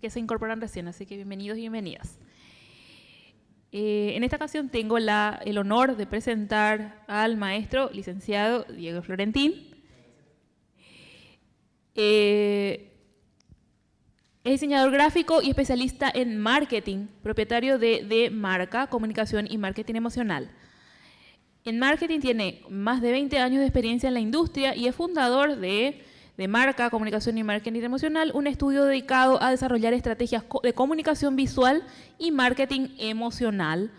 que se incorporan recién, así que bienvenidos y bienvenidas. En esta ocasión tengo el honor de presentar al maestro licenciado Diego Florentín. Es diseñador gráfico y especialista en marketing, propietario de Marca, Comunicación y Marketing Emocional. En marketing tiene más de 20 años de experiencia en la industria y es fundador de Marca, Comunicación y Marketing Emocional, un estudio dedicado a desarrollar estrategias de comunicación visual y marketing emocional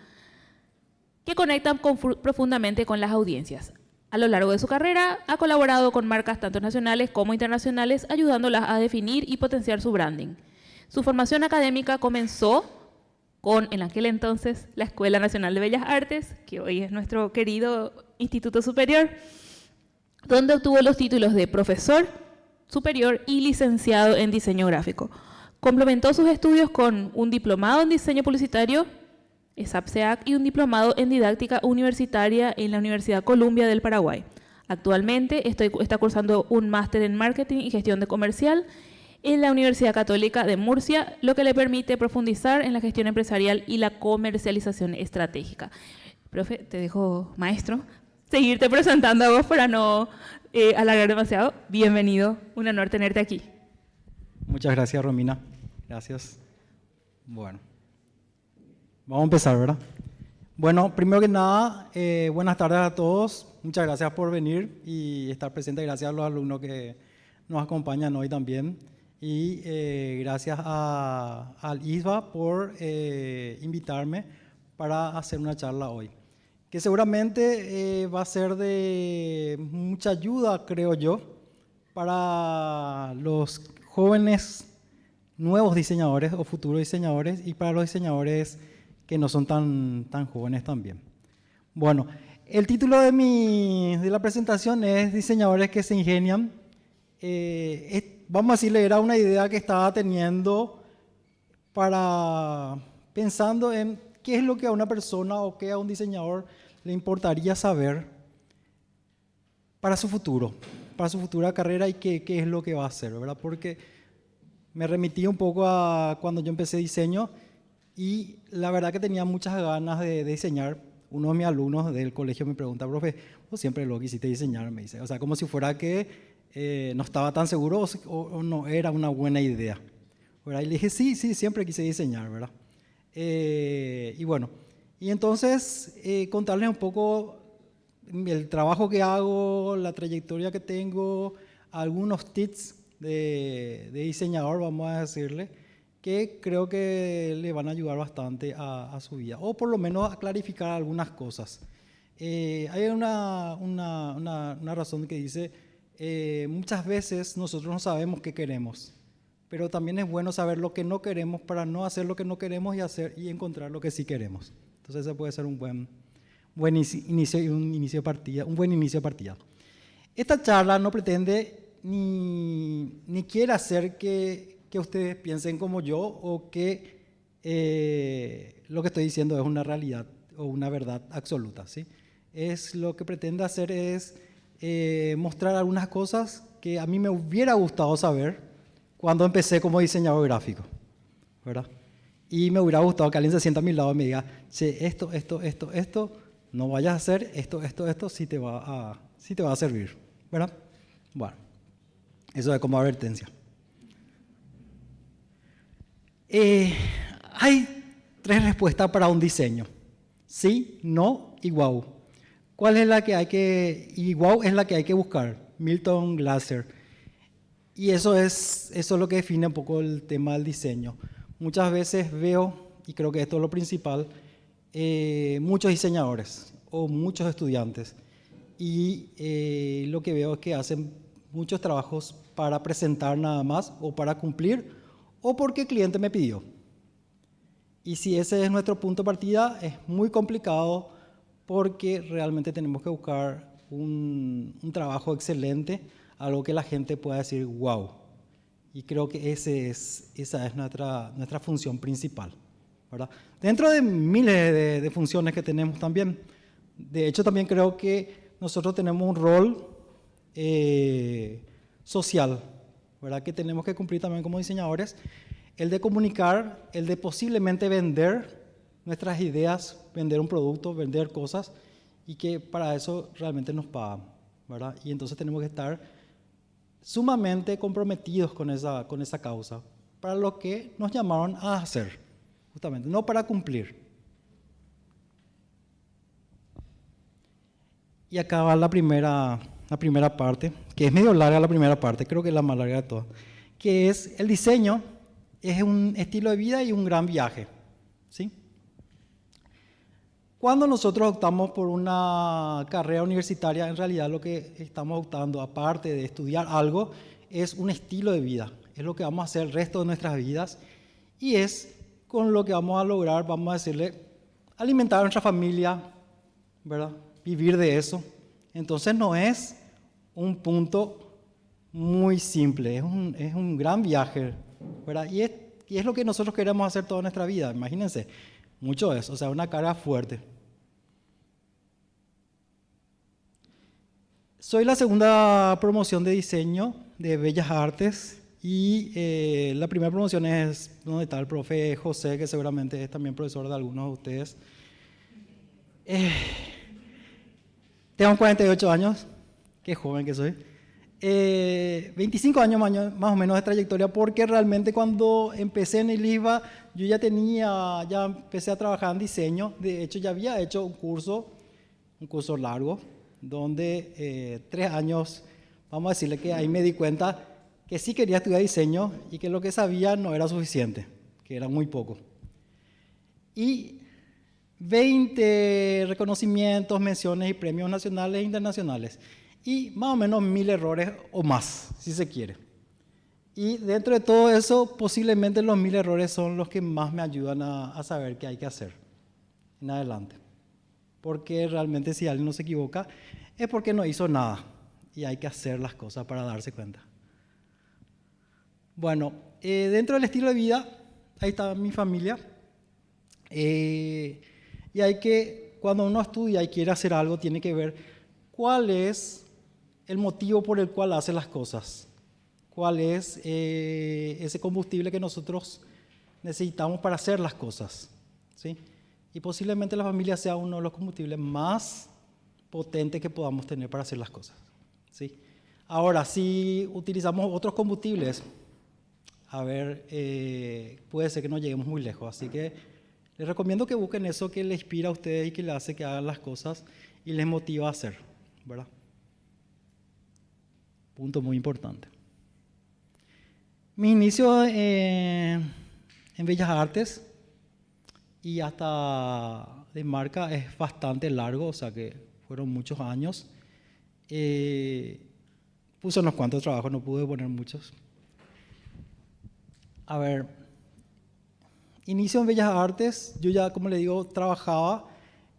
que conectan profundamente con las audiencias. A lo largo de su carrera ha colaborado con marcas tanto nacionales como internacionales, ayudándolas a definir y potenciar su branding. Su formación académica comenzó con, en aquel entonces, la Escuela Nacional de Bellas Artes, que hoy es nuestro querido Instituto Superior, donde obtuvo los títulos de profesor superior y licenciado en diseño gráfico. Complementó sus estudios con un diplomado en diseño publicitario, ESAP-SEAC, y un diplomado en didáctica universitaria en la Universidad Columbia del Paraguay. Actualmente está cursando un máster en marketing y gestión de comercial en la Universidad Católica de Murcia, lo que le permite profundizar en la gestión empresarial y la comercialización estratégica. Profe, te dejo, maestro, seguirte presentando a vos para no alargar demasiado. Bienvenido, un honor tenerte aquí. Muchas gracias, Romina. Gracias. Bueno, vamos a empezar, ¿verdad? Bueno, primero que nada, buenas tardes a todos. Muchas gracias por venir y estar presentes. Gracias a los alumnos que nos acompañan hoy también. Y gracias al ISBA por invitarme para hacer una charla hoy, que seguramente va a ser de mucha ayuda, creo yo, para los jóvenes nuevos diseñadores o futuros diseñadores y para los diseñadores que no son tan jóvenes también. Bueno, el título de la presentación es Diseñadores que se ingenian. Vamos a decirle, era una idea que estaba teniendo pensando en qué es lo que a una persona o qué a un diseñador le importaría saber para su futuro, para su futura carrera y qué es lo que va a hacer, ¿verdad? Porque me remití un poco a cuando yo empecé diseño y la verdad que tenía muchas ganas de diseñar. Uno de mis alumnos del colegio me pregunta, profe, ¿vos siempre lo quisiste diseñar? Me dice, o sea, como si fuera que no estaba tan seguro o no era una buena idea, ¿verdad? Y le dije, sí, siempre quise diseñar, ¿verdad? Y bueno, y entonces contarles un poco el trabajo que hago, la trayectoria que tengo, algunos tips de diseñador, vamos a decirle, que creo que le van a ayudar bastante a su vida, o por lo menos a clarificar algunas cosas. Hay una razón que dice, muchas veces nosotros no sabemos qué queremos, pero también es bueno saber lo que no queremos para no hacer lo que no queremos y encontrar lo que sí queremos. Entonces ese puede ser un buen inicio de partida. Esta charla no pretende ni quiere hacer que ustedes piensen como yo o que lo que estoy diciendo es una realidad o una verdad absoluta, ¿sí? Lo que pretende hacer es mostrar algunas cosas que a mí me hubiera gustado saber cuando empecé como diseñador gráfico, ¿verdad? Y me hubiera gustado que alguien se sienta a mi lado y me diga, che, esto, no vayas a hacer esto, sí te va a servir, ¿verdad? Bueno, eso es como advertencia. Hay 3 respuestas para un diseño: sí, no y wow. ¿Cuál es la que hay que...? Y wow es la que hay que buscar, Milton Glaser. Y eso es lo que define un poco el tema del diseño. Muchas veces veo, y creo que esto es lo principal, muchos diseñadores o muchos estudiantes. Y lo que veo es que hacen muchos trabajos para presentar nada más, o para cumplir, o porque el cliente me pidió. Y si ese es nuestro punto de partida, es muy complicado, porque realmente tenemos que buscar un trabajo excelente, algo que la gente pueda decir wow. Y creo que esa es nuestra función principal, ¿verdad? Dentro de miles de funciones que tenemos también, de hecho también creo que nosotros tenemos un rol social, ¿verdad? Que tenemos que cumplir también como diseñadores, el de comunicar, el de posiblemente vender nuestras ideas, vender un producto, vender cosas, y que para eso realmente nos pagan, ¿verdad? Y entonces tenemos que estar sumamente comprometidos con esa causa, para lo que nos llamaron a hacer, justamente, no para cumplir. Y acá va la primera parte, que es medio larga la primera parte, creo que es la más larga de todas, que es el diseño, es un estilo de vida y un gran viaje, ¿sí? Cuando nosotros optamos por una carrera universitaria, en realidad lo que estamos optando, aparte de estudiar algo, es un estilo de vida. Es lo que vamos a hacer el resto de nuestras vidas y es con lo que vamos a lograr, vamos a decirle, alimentar a nuestra familia, ¿verdad? Vivir de eso. Entonces no es un punto muy simple, es un gran viaje, ¿verdad? Y es lo que nosotros queremos hacer toda nuestra vida, imagínense. Mucho eso, o sea, una carga fuerte. Soy la segunda promoción de diseño de Bellas Artes y la primera promoción es donde está el profe José, que seguramente es también profesor de algunos de ustedes. Tengo 48 años, qué joven que soy. 25 años más o menos de trayectoria, porque realmente cuando empecé en el ISBA yo ya empecé a trabajar en diseño. De hecho ya había hecho un curso largo, donde 3 años, vamos a decirle que ahí me di cuenta que sí quería estudiar diseño y que lo que sabía no era suficiente, que era muy poco. Y 20 reconocimientos, menciones y premios nacionales e internacionales. Y más o menos 1000 errores o más, si se quiere. Y dentro de todo eso, posiblemente los 1000 errores son los que más me ayudan a saber qué hay que hacer en adelante. Porque realmente si alguien no se equivoca, es porque no hizo nada. Y hay que hacer las cosas para darse cuenta. Bueno, dentro del estilo de vida, ahí está mi familia. Y hay que, cuando uno estudia y quiere hacer algo, tiene que ver cuál es el motivo por el cual hace las cosas. ¿Cuál es ese combustible que nosotros necesitamos para hacer las cosas? ¿Sí? Y posiblemente la familia sea uno de los combustibles más potentes que podamos tener para hacer las cosas. ¿Sí? Ahora, si utilizamos otros combustibles, puede ser que no lleguemos muy lejos. Así que les recomiendo que busquen eso que les inspira a ustedes y que les hace que hagan las cosas y les motiva a hacer, ¿verdad? Punto muy importante. Mi inicio en Bellas Artes y hasta de marca es bastante largo, o sea que fueron muchos años. Puse unos cuantos trabajos, no pude poner muchos. Inicio en Bellas Artes, yo ya, como le digo, trabajaba.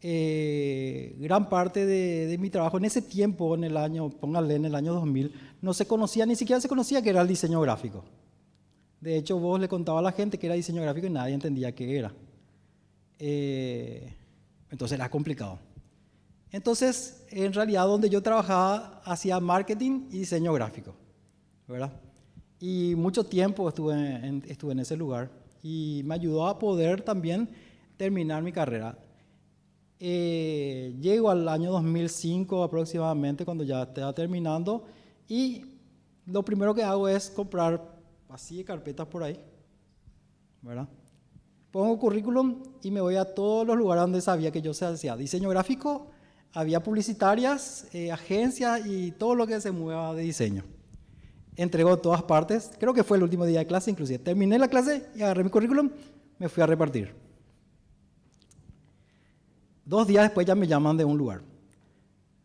Gran parte de mi trabajo en ese tiempo, en el año 2000, no se conocía, ni siquiera se conocía que era el diseño gráfico. De hecho, vos le contabas a la gente que era diseño gráfico y nadie entendía qué era. Entonces era complicado. Entonces, en realidad, donde yo trabajaba, hacía marketing y diseño gráfico, ¿verdad? Y mucho tiempo estuve en ese lugar y me ayudó a poder también terminar mi carrera. Llego al año 2005 aproximadamente, cuando ya estaba terminando, y lo primero que hago es comprar así carpetas por ahí, ¿verdad? Pongo currículum y me voy a todos los lugares donde sabía que yo se hacía diseño gráfico, había publicitarias, agencias y todo lo que se mueva de diseño. Entrego todas partes, creo que fue el último día de clase inclusive. Terminé la clase y agarré mi currículum, me fui a repartir. 2 días después ya me llaman de un lugar.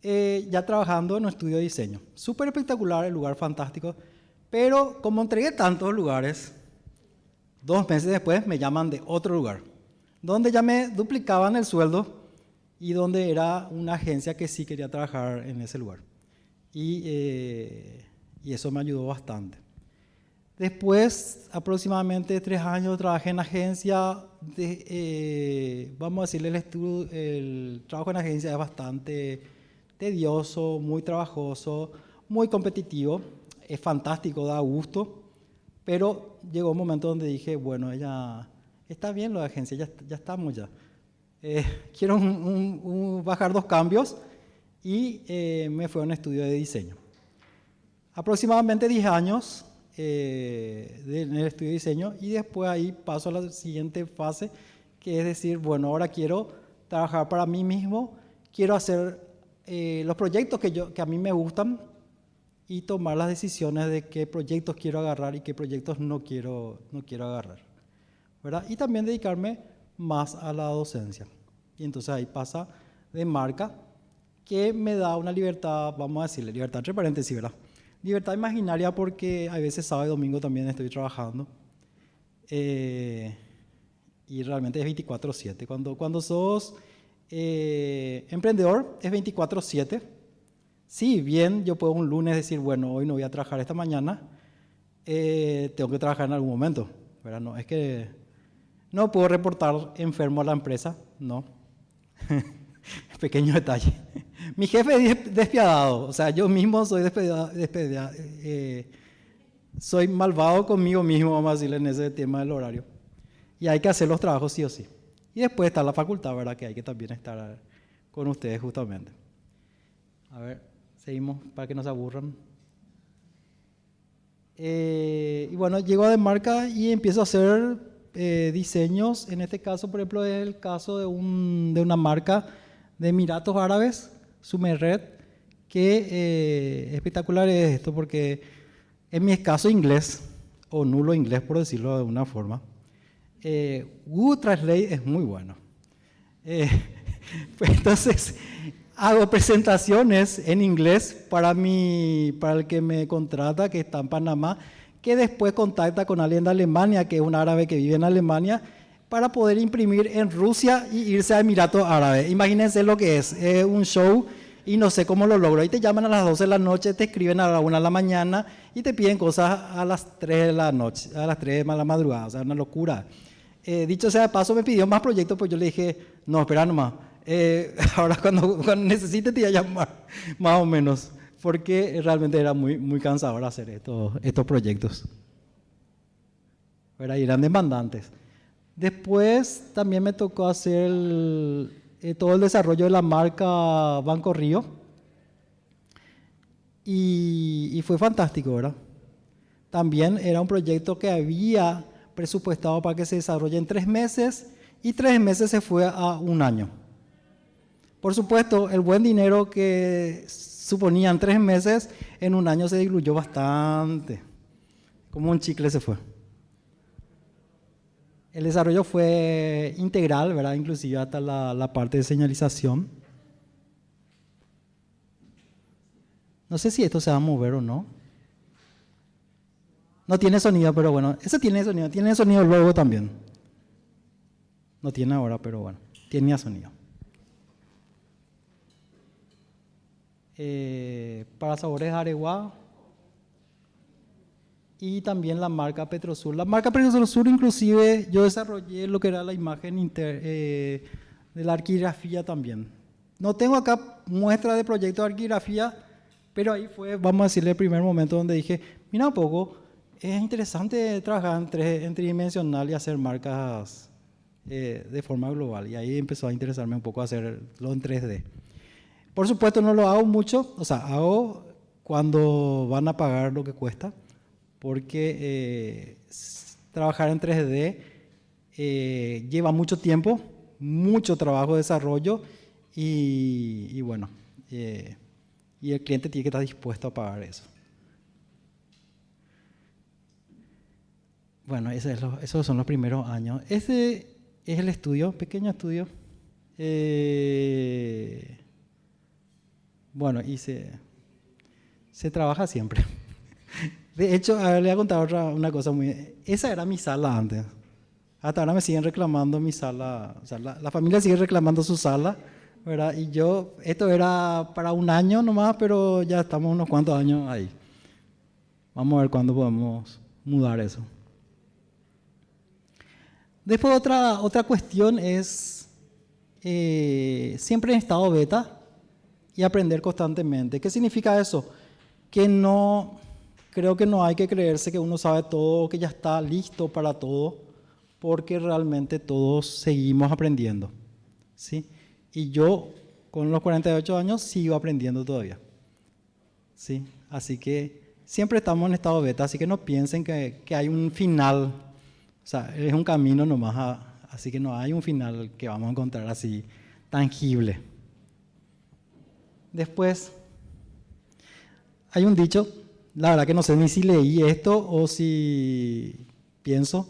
Ya trabajando en un estudio de diseño. Súper espectacular, el lugar fantástico. Pero como entregué tantos lugares, 2 meses después me llaman de otro lugar, donde ya me duplicaban el sueldo y donde era una agencia que sí quería trabajar en ese lugar. Y eso me ayudó bastante. Después, aproximadamente 3 años, trabajé en agencia. Vamos a decirle, el trabajo en agencia es bastante tedioso, muy trabajoso, muy competitivo. Es fantástico, da gusto, pero llegó un momento donde dije, bueno, ya está bien lo de agencia, ya estamos ya. Quiero bajar 2 cambios y me fui a un estudio de diseño. Aproximadamente 10 años en el estudio de diseño y después ahí paso a la siguiente fase, que es decir, bueno, ahora quiero trabajar para mí mismo, quiero hacer los proyectos que a mí me gustan y tomar las decisiones de qué proyectos quiero agarrar y qué proyectos no quiero agarrar, ¿verdad? Y también dedicarme más a la docencia. Y entonces ahí pasa de marca, que me da una libertad, vamos a decirle, libertad entre paréntesis, ¿verdad? Libertad imaginaria porque a veces sábado y domingo también estoy trabajando. Y realmente es 24/7. Cuando sos emprendedor es 24/7. Sí, bien, yo puedo un lunes decir, bueno, hoy no voy a trabajar esta mañana, tengo que trabajar en algún momento, ¿verdad? No, es que no puedo reportar enfermo a la empresa, no. Pequeño detalle. Mi jefe es despiadado, o sea, yo mismo soy despiadado, soy malvado conmigo mismo, vamos a decirle, en ese tema del horario. Y hay que hacer los trabajos sí o sí. Y después está la facultad, ¿verdad? Que hay que también estar con ustedes justamente. A ver, seguimos para que no se aburran. Y bueno, llego a Demarca y empiezo a hacer diseños. En este caso, por ejemplo, es el caso de una marca de Emiratos Árabes, Sumerred, que espectacular es esto porque en mi escaso inglés, o nulo inglés por decirlo de una forma, Google Translate es muy bueno. Pues entonces hago presentaciones en inglés para el que me contrata, que está en Panamá, que después contacta con alguien de Alemania, que es un árabe que vive en Alemania, para poder imprimir en Rusia y irse a Emiratos Árabes. Imagínense lo que es un show y no sé cómo lo logro. Ahí te llaman a las 12 de la noche, te escriben a la 1 de la mañana y te piden cosas a las 3 de la noche, a las 3 de la madrugada, o sea, una locura. Dicho sea de paso, me pidió más proyectos, pues yo le dije, no, espera nomás, ahora cuando necesite te voy a llamar, más o menos, porque realmente era muy, muy cansador hacer estos proyectos. Y eran demandantes. Después también me tocó hacer todo el desarrollo de la marca Banco Río y fue fantástico, ¿verdad? También era un proyecto que había presupuestado para que se desarrolle en 3 meses y 3 meses se fue a 1 año. Por supuesto, el buen dinero que suponían 3 meses, en 1 año se diluyó bastante. Como un chicle se fue. El desarrollo fue integral, ¿verdad? Inclusive hasta la parte de señalización. No sé si esto se va a mover o no. No tiene sonido, pero bueno, ese tiene sonido luego también. No tiene ahora, pero bueno, tenía sonido. Para sabores Areguá y también la marca Petrosur. La marca Petrosur inclusive yo desarrollé lo que era la imagen de la arquitectura también. No tengo acá muestra de proyecto de arquitectura, pero ahí fue, vamos a decirle, el primer momento donde dije, mira un poco, es interesante trabajar en tridimensional y hacer marcas de forma global. Y ahí empezó a interesarme un poco hacerlo en 3D. Por supuesto no lo hago mucho, o sea, hago cuando van a pagar lo que cuesta, porque trabajar en 3D lleva mucho tiempo, mucho trabajo de desarrollo y bueno, y el cliente tiene que estar dispuesto a pagar eso. Bueno, esos son los primeros años. Ese es el estudio, pequeño estudio. Bueno, y se trabaja siempre. De hecho, a ver, le voy a contar una cosa muy... Esa era mi sala antes. Hasta ahora me siguen reclamando mi sala. O sea, la familia sigue reclamando su sala, ¿verdad? Y esto era para 1 año nomás, pero ya estamos unos cuantos años ahí. Vamos a ver cuándo podemos mudar eso. Después otra cuestión es siempre en estado beta y aprender constantemente. ¿Qué significa eso? Que no creo que no hay que creerse que uno sabe todo o que ya está listo para todo, porque realmente todos seguimos aprendiendo, ¿sí? Y yo, con los 48 años, sigo aprendiendo todavía, ¿sí? Así que siempre estamos en estado beta, así que no piensen que hay un final, o sea, es un camino nomás, así que no hay un final que vamos a encontrar así tangible. Después, hay un dicho, la verdad que no sé ni si leí esto o si pienso,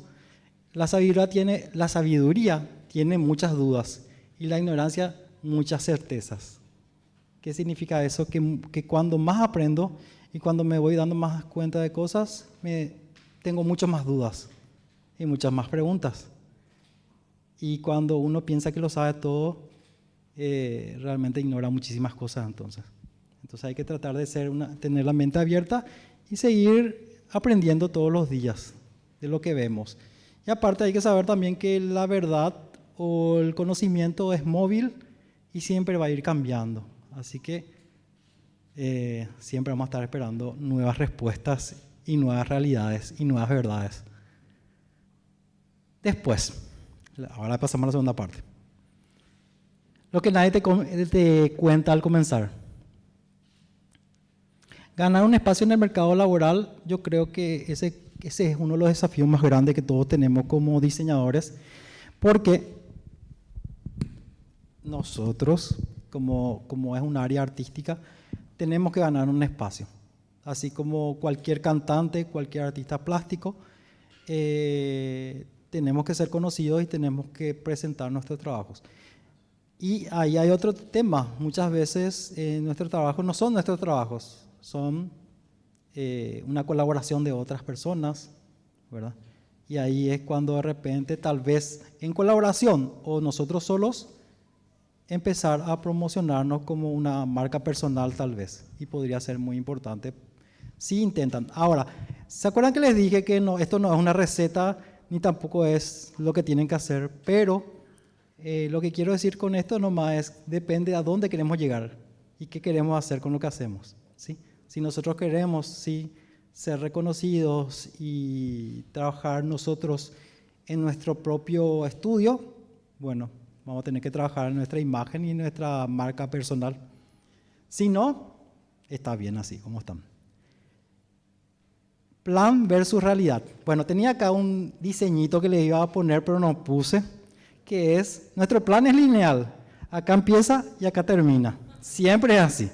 la sabiduría tiene muchas dudas y la ignorancia muchas certezas. ¿Qué significa eso? Que cuando más aprendo y cuando me voy dando más cuenta de cosas, tengo muchas más dudas y muchas más preguntas. Y cuando uno piensa que lo sabe todo, realmente ignora muchísimas cosas entonces. Entonces hay que tratar de tener la mente abierta y seguir aprendiendo todos los días de lo que vemos. Y aparte hay que saber también que la verdad o el conocimiento es móvil y siempre va a ir cambiando. Así que siempre vamos a estar esperando nuevas respuestas y nuevas realidades y nuevas verdades. Después, ahora pasamos a la segunda parte. Lo que nadie te cuenta al comenzar. Ganar un espacio en el mercado laboral, yo creo que ese es uno de los desafíos más grandes que todos tenemos como diseñadores, porque nosotros, como es un área artística, tenemos que ganar un espacio. Así como cualquier cantante, cualquier artista plástico, tenemos que ser conocidos y tenemos que presentar nuestros trabajos. Y ahí hay otro tema. Muchas veces nuestros trabajos no son nuestros trabajos, son una colaboración de otras personas, ¿verdad? Y ahí es cuando de repente, tal vez en colaboración o nosotros solos, empezar a promocionarnos como una marca personal tal vez. Y podría ser muy importante si intentan. Ahora, ¿se acuerdan que les dije que esto no es una receta ni tampoco es lo que tienen que hacer? Pero lo que quiero decir con esto nomás es, depende a dónde queremos llegar y qué queremos hacer con lo que hacemos, ¿sí? Si nosotros queremos ser reconocidos y trabajar nosotros en nuestro propio estudio, bueno, vamos a tener que trabajar en nuestra imagen y nuestra marca personal. Si no, está bien así como están. Plan versus realidad. Bueno, tenía acá un diseñito que le iba a poner, pero no puse, que es, nuestro plan es lineal. Acá empieza y acá termina. Siempre es así.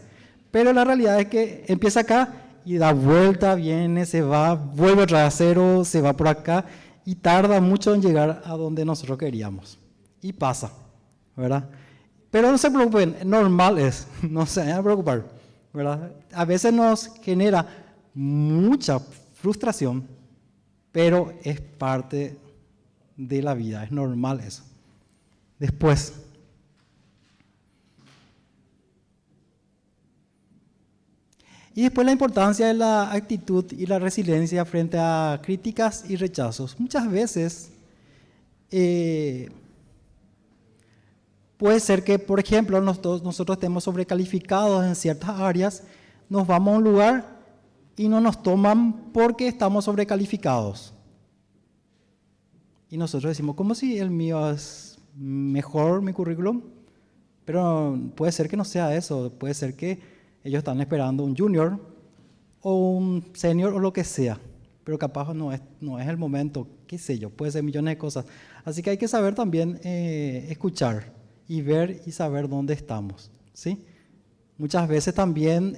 Pero la realidad es que empieza acá y da vuelta, viene, se va, vuelve otra vez a cero, se va por acá y tarda mucho en llegar a donde nosotros queríamos. Y pasa, ¿verdad? Pero no se preocupen, normal es, no se vayan a preocupar, ¿verdad? A veces nos genera mucha frustración, pero es parte de la vida, es normal eso. Después, y después la importancia de la actitud y la resiliencia frente a críticas y rechazos. Muchas veces puede ser que, por ejemplo, nosotros estemos sobrecalificados en ciertas áreas, nos vamos a un lugar y no nos toman porque estamos sobrecalificados. Y nosotros decimos, ¿cómo si el mío es mejor, mi currículum? Pero puede ser que no sea eso, puede ser que ellos están esperando un junior o un senior o lo que sea, pero capaz no es el momento, qué sé yo, puede ser millones de cosas. Así que hay que saber también escuchar y ver y saber dónde estamos, ¿sí? Muchas veces también,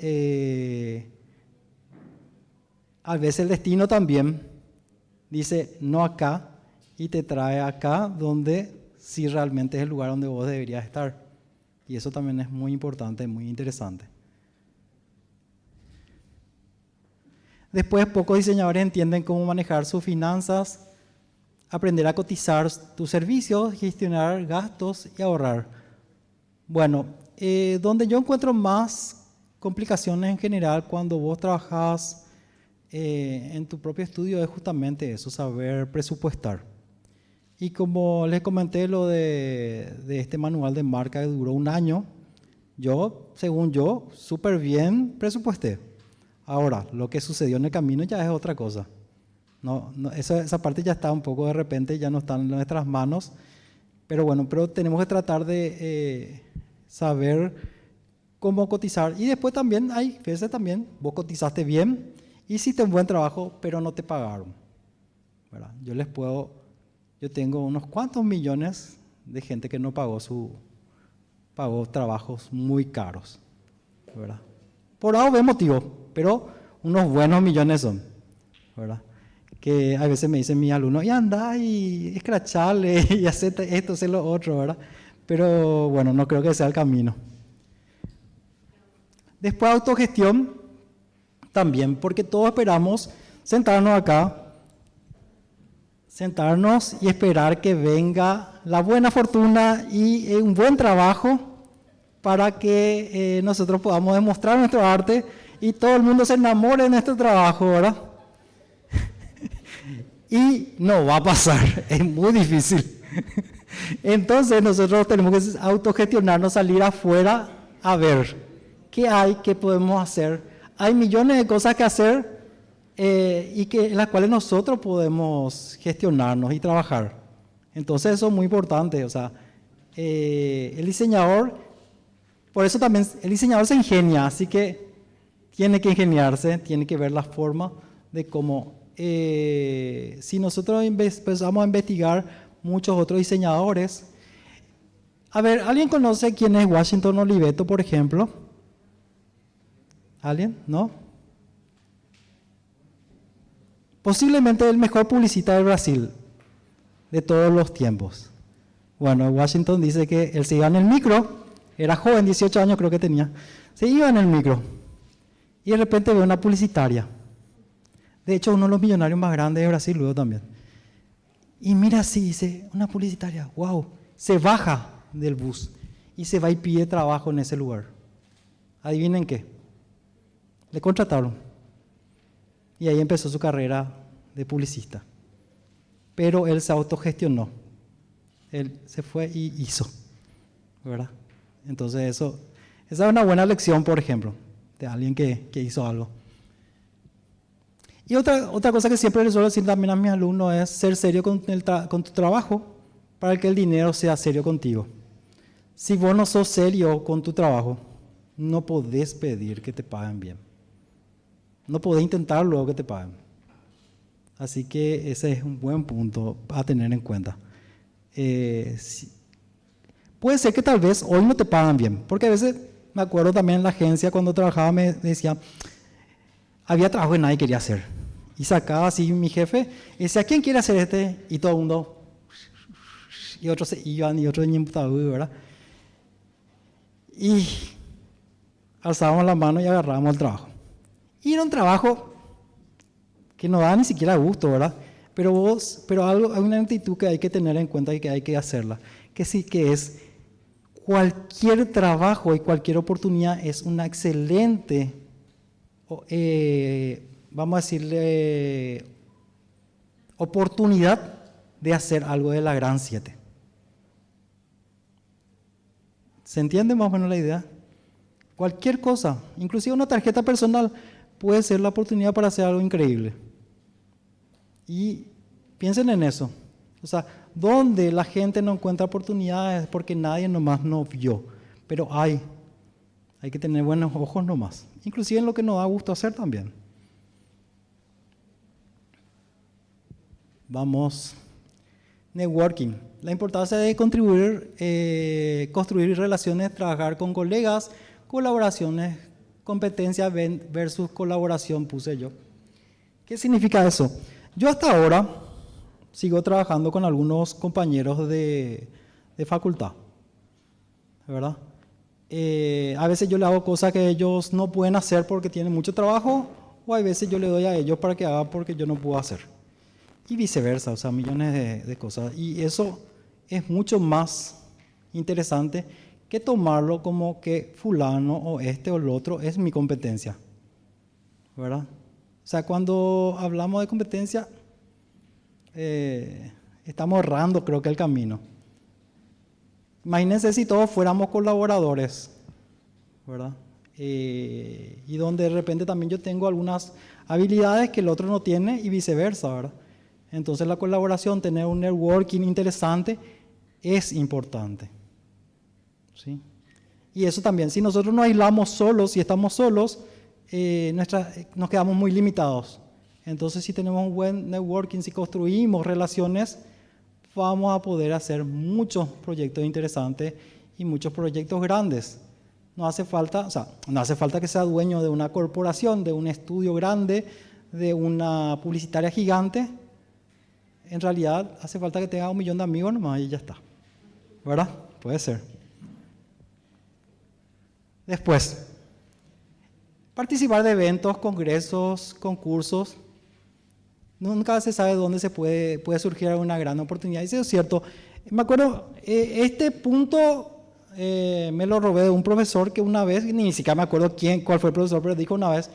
a veces el destino también dice no acá y te trae acá donde sí realmente es el lugar donde vos deberías estar. Y eso también es muy importante, muy interesante. Después, pocos diseñadores entienden cómo manejar sus finanzas, aprender a cotizar tus servicios, gestionar gastos y ahorrar. Bueno, donde yo encuentro más complicaciones en general cuando vos trabajás en tu propio estudio es justamente eso, saber presupuestar. Y como les comenté lo de este manual de marca que duró un año, según yo, súper bien presupuesté. Ahora, lo que sucedió en el camino ya es otra cosa. Esa parte ya está un poco de repente, ya no está en nuestras manos. Pero bueno, pero tenemos que tratar de saber cómo cotizar. Y después también hay veces también, vos cotizaste bien, hiciste un buen trabajo, pero no te pagaron, ¿verdad? Yo tengo unos cuantos millones de gente que no pagó trabajos muy caros, ¿verdad? Por A o B motivo, pero unos buenos millones son, ¿verdad? Que a veces me dicen mis alumnos, y anda y escrachale y hacer esto, hacer lo otro, ¿verdad? Pero bueno, no creo que sea el camino. Después autogestión también, porque todos esperamos sentarnos acá, sentarnos y esperar que venga la buena fortuna y un buen trabajo para que nosotros podamos demostrar nuestro arte y todo el mundo se enamore de nuestro trabajo, ¿verdad? Y no va a pasar, es muy difícil. Entonces nosotros tenemos que autogestionarnos, salir afuera a ver qué hay, qué podemos hacer. Hay millones de cosas que hacer en las cuales nosotros podemos gestionarnos y trabajar. Entonces eso es muy importante. O sea, el diseñador, por eso también el diseñador se ingenia, así que tiene que ingeniarse, tiene que ver la forma de cómo. Si nosotros empezamos a investigar muchos otros diseñadores, a ver, ¿alguien conoce quién es Washington Oliveto, por ejemplo? ¿Alguien? ¿No? Posiblemente el mejor publicista del Brasil de todos los tiempos. Bueno, Washington dice que él se iba en el micro, era joven, 18 años creo que tenía, se iba en el micro y de repente ve una publicitaria. De hecho, uno de los millonarios más grandes de Brasil luego también. Y mira así, dice, una publicitaria, wow, se baja del bus y se va y pide trabajo en ese lugar. ¿Adivinen qué? Le contrataron. Y ahí empezó su carrera de publicista. Pero él se autogestionó. Él se fue y hizo, ¿verdad? Entonces esa es una buena lección, por ejemplo, de alguien que hizo algo. Y otra cosa que siempre les suelo decir también a mis alumnos es ser serio con tu trabajo para que el dinero sea serio contigo. Si vos no sos serio con tu trabajo, no podés pedir que te paguen bien. No podés intentar luego que te paguen. Así que ese es un buen punto a tener en cuenta. Puede ser que tal vez hoy no te pagan bien, porque a veces, me acuerdo también en la agencia cuando trabajaba me decía, había trabajo que nadie quería hacer. Y sacaba así mi jefe y decía, ¿quién quiere hacer este? Y todo el mundo, y otros se iban y otros ñemputaban, ¿verdad? Y alzábamos la mano y agarrábamos el trabajo. Y era un trabajo que no daba ni siquiera gusto, ¿verdad? Pero hay una actitud que hay que tener en cuenta y que hay que hacerla. Que sí, que es cualquier trabajo y cualquier oportunidad es una excelente, vamos a decirle, oportunidad de hacer algo de la Gran 7. ¿Se entiende más o menos la idea? Cualquier cosa, inclusive una tarjeta personal, puede ser la oportunidad para hacer algo increíble. Y piensen en eso. O sea, donde la gente no encuentra oportunidades es porque nadie nomás no vio. Pero hay que tener buenos ojos nomás. Inclusive en lo que nos da gusto hacer también. Vamos. Networking. La importancia de contribuir, construir relaciones, trabajar con colegas, colaboraciones, competencia versus colaboración, puse yo. ¿Qué significa eso? Yo hasta ahora sigo trabajando con algunos compañeros de facultad, ¿verdad? A veces yo le hago cosas que ellos no pueden hacer porque tienen mucho trabajo, o a veces yo le doy a ellos para que hagan porque yo no puedo hacer. Y viceversa, o sea, millones de cosas. Y eso es mucho más interesante que tomarlo como que fulano o este o el otro es mi competencia, ¿verdad? O sea, cuando hablamos de competencia, estamos errando, creo que el camino. Imagínense si todos fuéramos colaboradores, ¿verdad? y donde de repente también yo tengo algunas habilidades que el otro no tiene y viceversa, ¿verdad? Entonces la colaboración, tener un networking interesante es importante, ¿sí? Y eso también, si nosotros nos aislamos solos, si estamos solos, nos quedamos muy limitados. Entonces si tenemos un buen networking, si construimos relaciones, vamos a poder hacer muchos proyectos interesantes y muchos proyectos grandes. No hace falta, no hace falta que sea dueño de una corporación, de un estudio grande, de una publicitaria gigante. En realidad hace falta que tenga 1 millón de amigos nomás y ya está, ¿verdad? Puede ser. Después, participar de eventos, congresos, concursos. Nunca se sabe dónde se puede surgir una gran oportunidad. Y eso es cierto. Me acuerdo, este punto me lo robé de un profesor que una vez, ni siquiera me acuerdo cuál fue el profesor, pero dijo una vez: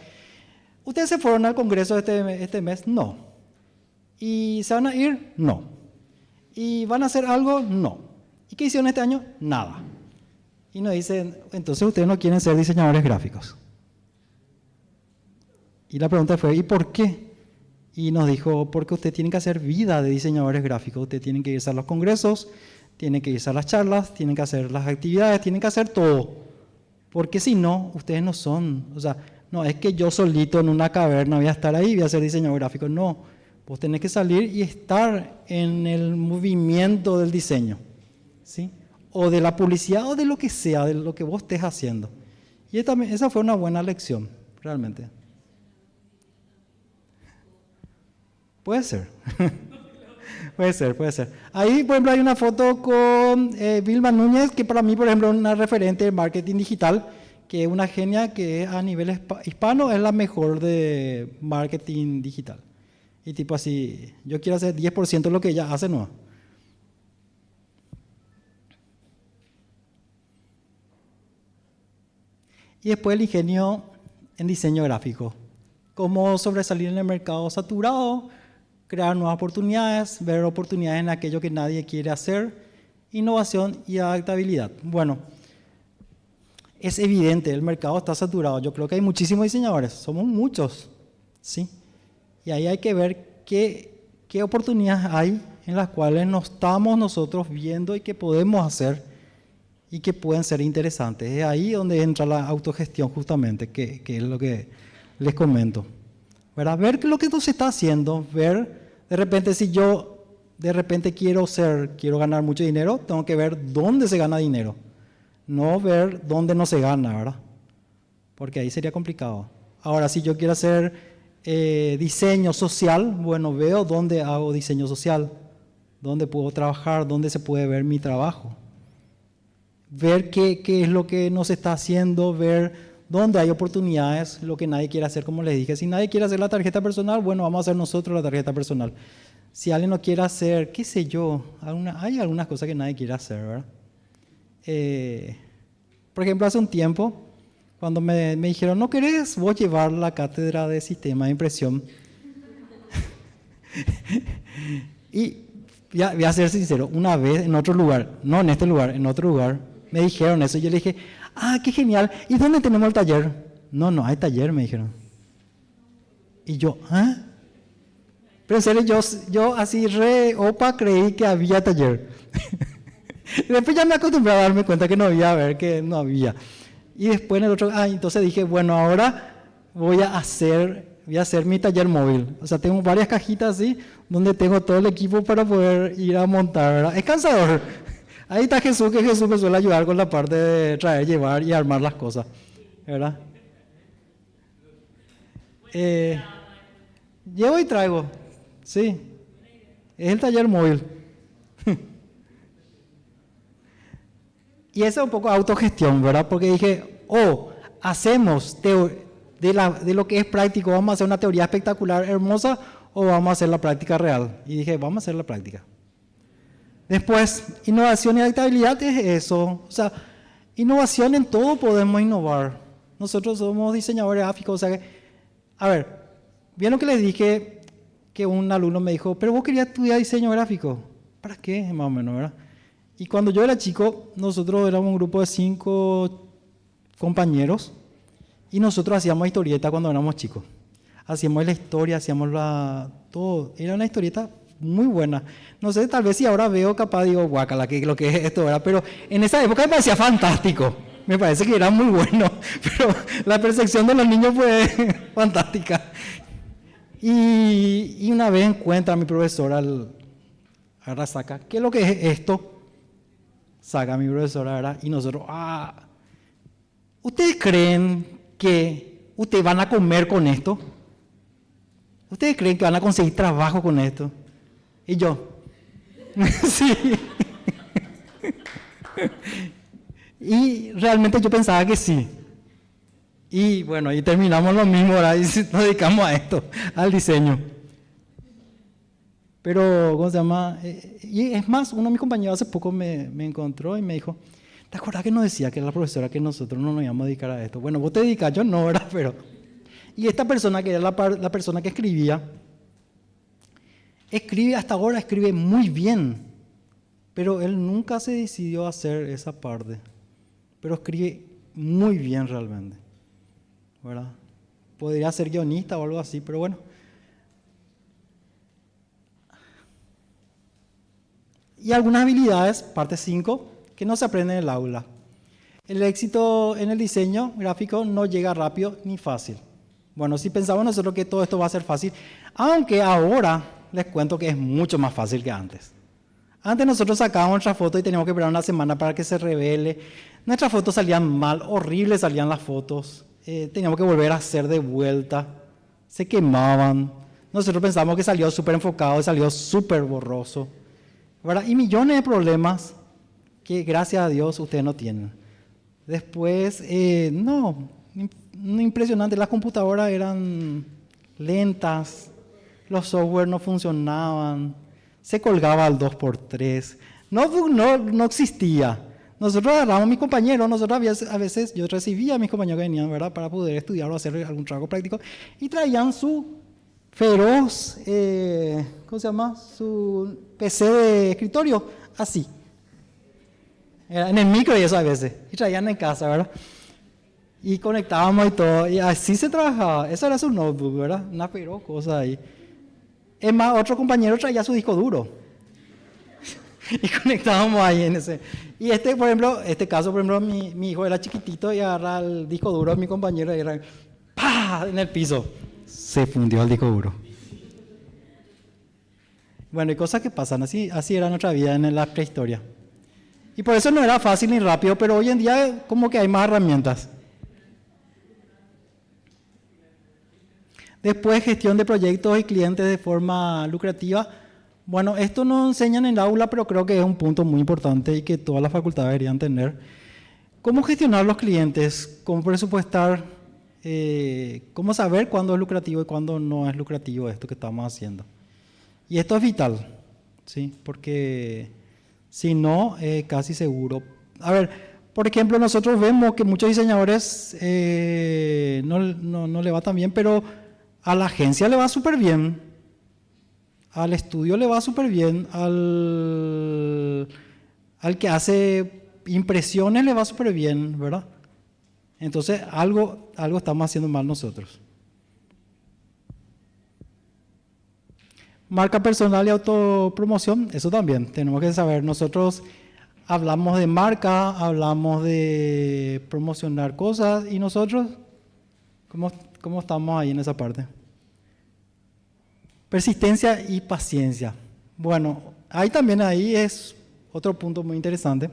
¿ustedes se fueron al congreso este mes? No. ¿Y se van a ir? No. ¿Y van a hacer algo? No. ¿Y qué hicieron este año? Nada. Y nos dicen: entonces ustedes no quieren ser diseñadores gráficos. Y la pregunta fue: ¿y por qué? Y nos dijo: porque ustedes tienen que hacer vida de diseñadores gráficos, ustedes tienen que irse a los congresos, tienen que irse a las charlas, tienen que hacer las actividades, tienen que hacer todo. Porque si no, ustedes no son, no es que yo solito en una caverna voy a estar ahí y voy a ser diseñador gráfico. No, vos tenés que salir y estar en el movimiento del diseño, ¿sí? O de la publicidad o de lo que sea, de lo que vos estés haciendo. Y esa fue una buena lección, realmente. Puede ser. Puede ser. Ahí, por ejemplo, hay una foto con Vilma Núñez, que para mí, por ejemplo, es una referente de marketing digital, que es una genia que a nivel hispano es la mejor de marketing digital. Y tipo así, yo quiero hacer 10% de lo que ella hace, ¿no? Y después el ingenio en diseño gráfico. Cómo sobresalir en el mercado saturado, crear nuevas oportunidades, ver oportunidades en aquello que nadie quiere hacer, innovación y adaptabilidad. Bueno, es evidente, el mercado está saturado. Yo creo que hay muchísimos diseñadores, somos muchos, ¿sí? Y ahí hay que ver qué oportunidades hay en las cuales nos estamos nosotros viendo y que podemos hacer y que pueden ser interesantes. Es ahí donde entra la autogestión justamente, que es lo que les comento. ¿Verdad? Ver lo que se está haciendo, ver de repente si yo de repente quiero ganar mucho dinero, tengo que ver dónde se gana dinero, no ver dónde no se gana, ¿verdad? Porque ahí sería complicado. Ahora, si yo quiero hacer diseño social, bueno, veo dónde hago diseño social, dónde puedo trabajar, dónde se puede ver mi trabajo. Ver qué es lo que no se está haciendo, ver dónde hay oportunidades, lo que nadie quiere hacer, como les dije. Si nadie quiere hacer la tarjeta personal, bueno, vamos a hacer nosotros la tarjeta personal. Si alguien no quiere hacer, qué sé yo, hay algunas cosas que nadie quiere hacer, ¿verdad? Por ejemplo, hace un tiempo, cuando me dijeron: ¿no querés vos llevar la cátedra de sistema de impresión? Y voy a ser sincero, una vez en otro lugar, no en este lugar, en otro lugar, me dijeron eso y yo le dije: ¡ah, qué genial! ¿Y dónde tenemos el taller? No hay taller, me dijeron. Y yo: ¿ah? Pero en serio, yo así creí que había taller. Después ya me acostumbré a darme cuenta que no había, que no había. Y después en el otro, entonces dije: bueno, ahora voy a hacer mi taller móvil. O sea, tengo varias cajitas así, donde tengo todo el equipo para poder ir a montar, ¿verdad? Es cansador. Ahí está Jesús, que Jesús me suele ayudar con la parte de traer, llevar y armar las cosas, ¿verdad? Llevo y traigo, sí. Es el taller móvil. Y esa es un poco autogestión, ¿verdad? Porque dije: hacemos de lo que es práctico, vamos a hacer una teoría espectacular, hermosa, o vamos a hacer la práctica real. Y dije: vamos a hacer la práctica. Después, innovación y adaptabilidad es eso. O sea, innovación en todo podemos innovar. Nosotros somos diseñadores gráficos, o sea que, a ver, ¿vieron que les dije que un alumno me dijo: pero vos querías estudiar diseño gráfico? ¿Para qué? Más o menos, ¿verdad? Y cuando yo era chico, nosotros éramos un grupo de 5 compañeros Y nosotros hacíamos historieta cuando éramos chicos. Hacíamos la historia, todo. Era una historieta muy buena. No sé, tal vez si ahora veo capaz digo, guácala, que lo que es esto, ¿verdad? Pero en esa época me parecía fantástico. Me parece que era muy bueno. Pero la percepción de los niños fue fantástica. Y una vez encuentra a mi profesora, ahora saca, ¿qué es lo que es esto? Saca a mi profesora, ¿verdad? Y nosotros, ¿ustedes creen que ustedes van a comer con esto? ¿Ustedes creen que van a conseguir trabajo con esto? Y yo, sí. Y realmente yo pensaba que sí. Y bueno, y terminamos lo mismo, ¿verdad? Y nos dedicamos a esto, al diseño. Pero, ¿cómo se llama? Y es más, uno de mis compañeros hace poco me encontró y me dijo, ¿te acuerdas que nos decía que era la profesora que nosotros no nos íbamos a dedicar a esto? Bueno, vos te dedicas, yo no, ¿verdad? Pero, y esta persona, que era la persona que escribe hasta ahora, escribe muy bien, pero él nunca se decidió a hacer esa parte. Pero escribe muy bien realmente, ¿verdad? Podría ser guionista o algo así, pero bueno. Y algunas habilidades, parte 5, que no se aprenden en el aula. El éxito en el diseño gráfico no llega rápido ni fácil. Bueno, si pensamos nosotros que todo esto va a ser fácil, aunque ahora les cuento que es mucho más fácil que antes. Antes nosotros sacábamos nuestra foto y teníamos que esperar una semana para que se revele. Nuestras fotos salían mal, horribles salían las fotos. Teníamos que volver a hacer de vuelta. Se quemaban. Nosotros pensamos que salió súper enfocado y salió súper borroso, ¿verdad? Y millones de problemas que gracias a Dios ustedes no tienen. Después, impresionante, las computadoras eran lentas, los software no funcionaban, se colgaba al 2x3, no existía. Nosotros agarramos a mis compañeros, a veces yo recibía a mis compañeros que venían, ¿verdad?, para poder estudiar o hacer algún trabajo práctico, y traían su feroz, ¿cómo se llama?, su PC de escritorio, así. Era en el micro y eso a veces, y traían en casa, ¿verdad? Y conectábamos y todo, y así se trabajaba. Eso era su notebook, ¿verdad? Una feroz cosa ahí. Es más, otro compañero traía su disco duro. Y conectábamos ahí en ese. Y por ejemplo, mi hijo era chiquitito y agarra el disco duro de mi compañero y era ¡pah!, en el piso. Se fundió el disco duro. Bueno, y cosas que pasan, así era nuestra vida en la prehistoria. Y por eso no era fácil ni rápido, pero hoy en día como que hay más herramientas. Después, gestión de proyectos y clientes de forma lucrativa. Bueno, esto no enseñan en el aula, pero creo que es un punto muy importante y que todas las facultades deberían tener. ¿Cómo gestionar los clientes? ¿Cómo presupuestar? ¿Cómo saber cuándo es lucrativo y cuándo no es lucrativo esto que estamos haciendo? Y esto es vital, ¿sí? Porque si no, casi seguro. A ver, por ejemplo, nosotros vemos que muchos diseñadores no le va tan bien, pero a la agencia le va súper bien, al estudio le va súper bien, al que hace impresiones le va súper bien, ¿verdad? Entonces, algo estamos haciendo mal nosotros. Marca personal y autopromoción, eso también, tenemos que saber. Nosotros hablamos de marca, hablamos de promocionar cosas, y nosotros, ¿cómo estamos ahí en esa parte? Persistencia y paciencia. Bueno, ahí es otro punto muy interesante.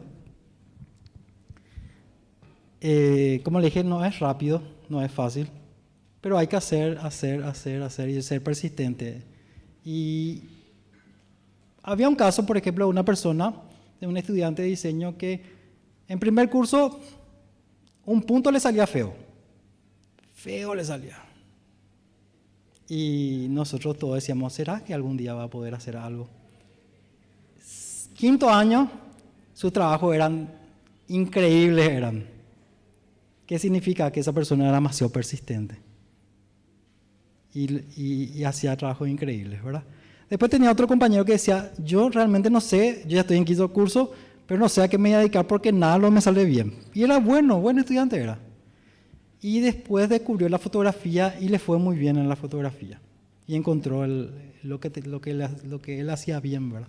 Como le dije, no es rápido, no es fácil, pero hay que hacer y ser persistente. Y había un caso, por ejemplo, de una persona, de un estudiante de diseño que en primer curso un punto le salía feo le salía. Y nosotros todos decíamos, ¿será que algún día va a poder hacer algo? Quinto año, sus trabajos eran increíbles. ¿Qué significa? Que esa persona era demasiado persistente. Y hacía trabajos increíbles, ¿verdad? Después tenía otro compañero que decía, yo realmente no sé, yo ya estoy en quinto curso, pero no sé a qué me voy a dedicar porque nada me sale bien. Y era buen estudiante era. Y después descubrió la fotografía y le fue muy bien en la fotografía. Y encontró lo que él hacía bien, ¿verdad?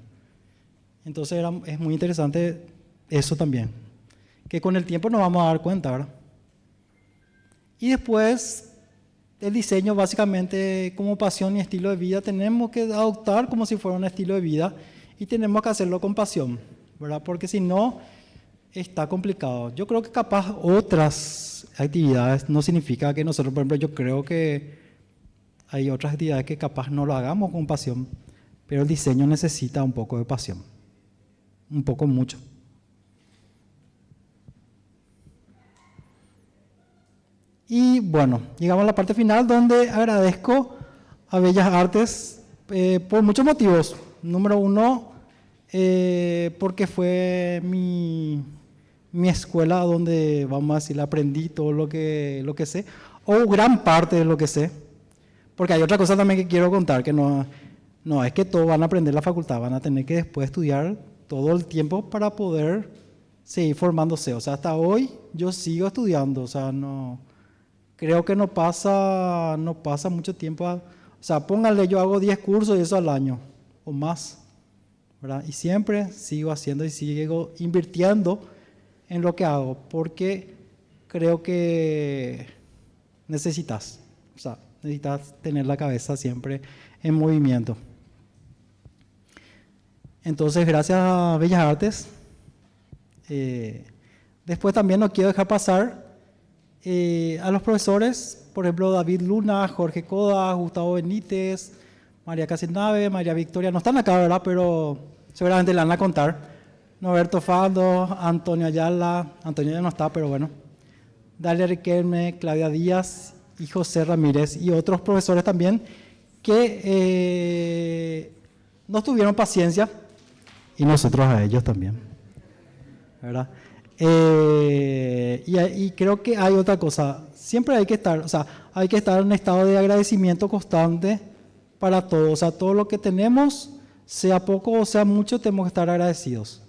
Entonces es muy interesante eso también, que con el tiempo nos vamos a dar cuenta, ¿verdad? Y después, el diseño básicamente como pasión y estilo de vida, tenemos que adoptar como si fuera un estilo de vida y tenemos que hacerlo con pasión, ¿verdad? Porque si no, está complicado. Yo creo que capaz otras actividades no significa que nosotros, por ejemplo, yo creo que hay otras actividades que capaz no lo hagamos con pasión, pero el diseño necesita un poco de pasión, un poco mucho. Y bueno, llegamos a la parte final donde agradezco a Bellas Artes por muchos motivos. Número uno, porque fue mi escuela donde, vamos a decir, aprendí todo lo que sé, o gran parte de lo que sé. Porque hay otra cosa también que quiero contar, que no es que todos van a aprender en la facultad, van a tener que después estudiar todo el tiempo para poder seguir formándose. O sea, hasta hoy yo sigo estudiando, o sea, creo que no pasa mucho tiempo. O sea, pónganle, yo hago 10 cursos y eso al año, o más, ¿verdad? Y siempre sigo haciendo y sigo invirtiendo en lo que hago, porque creo que necesitas tener la cabeza siempre en movimiento. Entonces, gracias a Bellas Artes. Después también no quiero dejar pasar a los profesores, por ejemplo, David Luna, Jorge Coda, Gustavo Benítez, María Casinave, María Victoria, no están acá, ¿verdad? Pero seguramente le van a contar. Norberto Fando, Antonio Ayala, Antonio ya no está, pero bueno. Dalia Riquelme, Claudia Díaz y José Ramírez, y otros profesores también que nos tuvieron paciencia, y nosotros a ellos también, ¿verdad? Y creo que hay otra cosa, siempre hay que estar en un estado de agradecimiento constante para todo, o sea, todo lo que tenemos, sea poco o sea mucho, tenemos que estar agradecidos.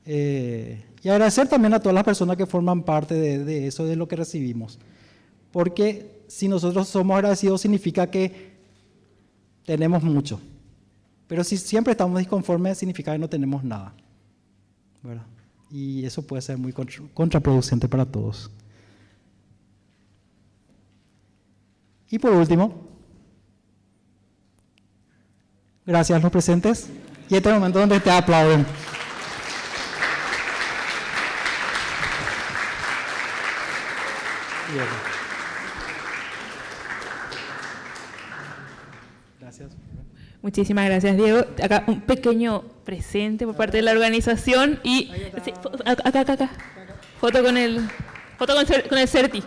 Y agradecer también a todas las personas que forman parte de eso, de lo que recibimos. Porque si nosotros somos agradecidos significa que tenemos mucho. Pero si siempre estamos disconformes significa que no tenemos nada, ¿verdad? Y eso puede ser muy contraproducente para todos. Y por último, gracias a los presentes. Y este es el momento donde te aplauden. Gracias. Muchísimas gracias, Diego. Acá un pequeño presente por parte de la organización y sí, acá. Foto con el Certi.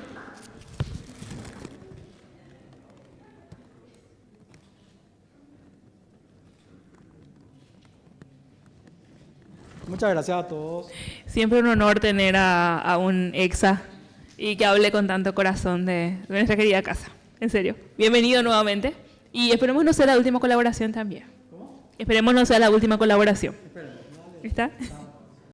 Muchas gracias a todos. Siempre un honor tener a un exa y que hable con tanto corazón de nuestra querida casa. En serio. Bienvenido nuevamente. Y esperemos no sea la última colaboración también. ¿Cómo? Esperemos no sea la última colaboración. ¿Está?